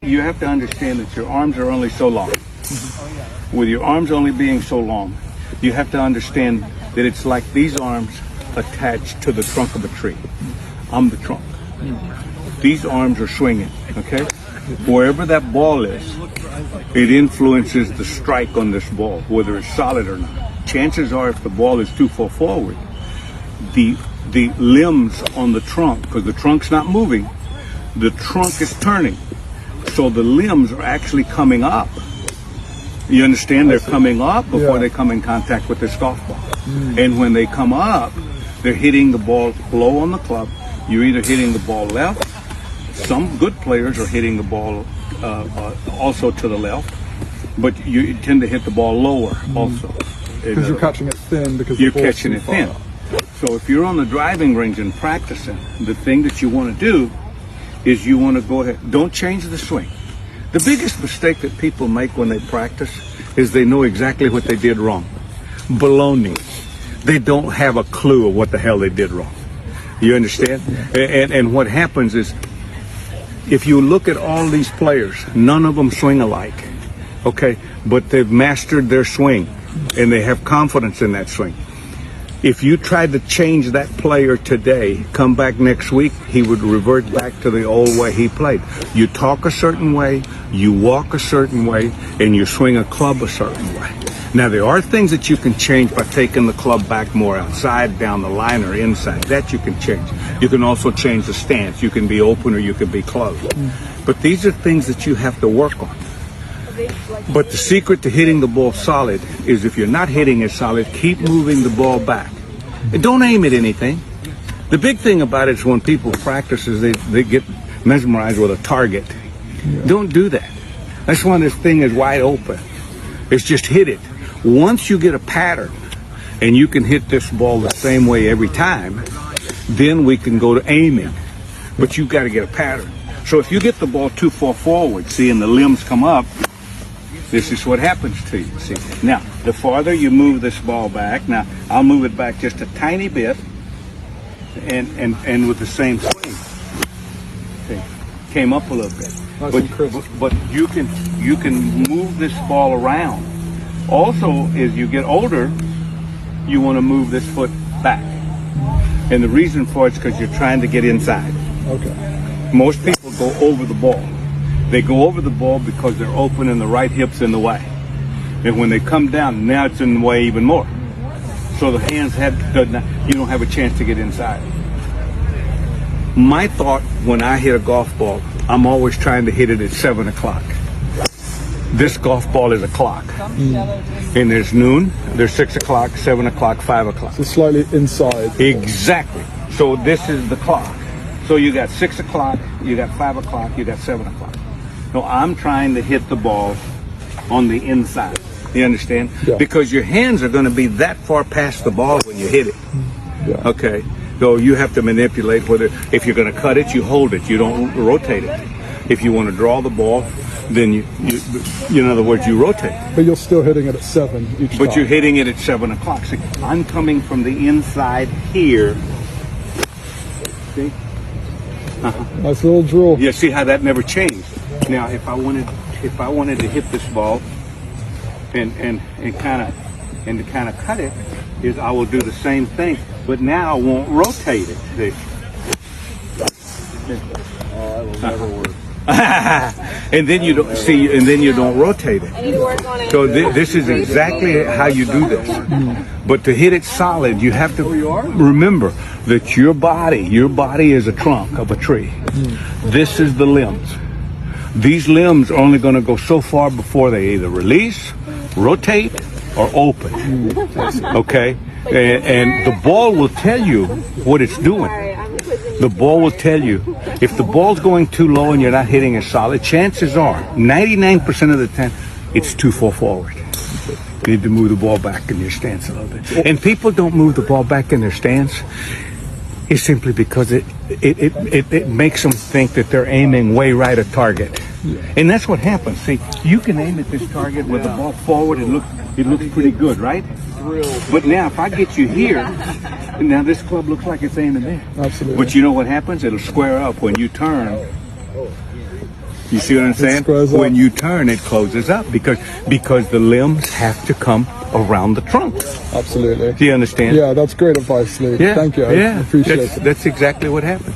You have to understand that your arms are only so long. With your arms only being so long, you have to understand that it's like these arms attached to the trunk of a tree. I'm the trunk. These arms are swinging, okay? Wherever that ball is, it influences the strike on this ball, whether it's solid or not. Chances are if the ball is too far forward, the limbs on the trunk, because the trunk's not moving, the trunk is turning. So the limbs are actually coming up. You understand? They're coming up before they come in contact with this golf ball. And when they come up, they're hitting the ball low on the club. You're either hitting the ball left. Some good players are hitting the ball also to the left, but you tend to hit the ball lower also. Because you're catching it thin because you're catching it thin. So if you're on the driving range and practicing, the thing that you want to do is you want to go ahead. Don't change the swing. The biggest mistake that people make when they practice is they know exactly what they did wrong. Baloney. They don't have a clue of what the hell they did wrong. You understand? And what happens is, if you look at all these players, none of them swing alike. Okay? But they've mastered their swing and they have confidence in that swing. If you tried to change that player today, come back next week, he would revert back to the old way he played. You talk a certain way, you walk a certain way, and you swing a club a certain way. Now, there are things that you can change by taking the club back more outside, down the line, or inside. That you can change. You can also change the stance. You can be open or you can be closed. But these are things that you have to work on. But the secret to hitting the ball solid is, if you're not hitting it solid, keep moving the ball back. And don't aim at anything. The big thing about it is when people practice is they get mesmerized with a target. Don't do that. That's when this thing is wide open. It's just hit it. Once you get a pattern and you can hit this ball the same way every time, then we can go to aiming. But you've got to get a pattern. So if you get the ball too far forward, see, and the limbs come up, this is what happens to you, see. Now, the farther you move this ball back, now I'll move it back just a tiny bit, and with the same swing. See, came up a little bit. But you can move this ball around. Also, as you get older, you want to move this foot back. And the reason for it is because you're trying to get inside. Okay. Most people go over the ball. They go over the ball because they're open and the right hip's in the way. And when they come down, now it's in the way even more. So the hands you don't have a chance to get inside. My thought when I hit a golf ball, I'm always trying to hit it at 7 o'clock. This golf ball is a clock. And there's noon, there's 6 o'clock, 7 o'clock, 5 o'clock. So slightly inside. Exactly. So this is the clock. So you got 6 o'clock, you got 5 o'clock, you got 7 o'clock. So I'm trying to hit the ball on the inside. You understand? Yeah. Because your hands are going to be that far past the ball when you hit it. Yeah. Okay? So you have to manipulate whether, if you're going to cut it, you hold it. You don't rotate it. If you want to draw the ball, then you in other words, you rotate. But you're still hitting it at 7 each time. But you're hitting it at 7 o'clock. See, I'm coming from the inside here. See? Nice little drill. Yeah, see how that never changed. Now, if I wanted to hit this ball and kind of cut it, is I will do the same thing, but now I won't rotate it. See? That will never work. And then you don't see, and then you don't rotate it. So this is exactly how you do this. But to hit it solid, you have to remember that your body is a trunk of a tree. This is the limbs. These limbs are only going to go so far before they either release, rotate, or open. Okay? And the ball will tell you what it's doing. The ball will tell you. If the ball's going too low and you're not hitting it solid, chances are, 99% of the time, it's too far forward. You need to move the ball back in your stance a little bit. And people don't move the ball back in their stance. It's simply because it makes them think that they're aiming way right at target. And that's what happens. See, you can aim at this target with the ball forward. It looks pretty good, right? But now if I get you here, now this club looks like it's aiming there. Absolutely. But you know what happens? It'll square up when you turn. You see what I'm saying? squares up. When you turn, it closes up because the limbs have to come around the trunk. Absolutely. Do you understand? Yeah, that's great advice, Lee. Yeah. Thank you. I Yeah. appreciate it. That's exactly what happened.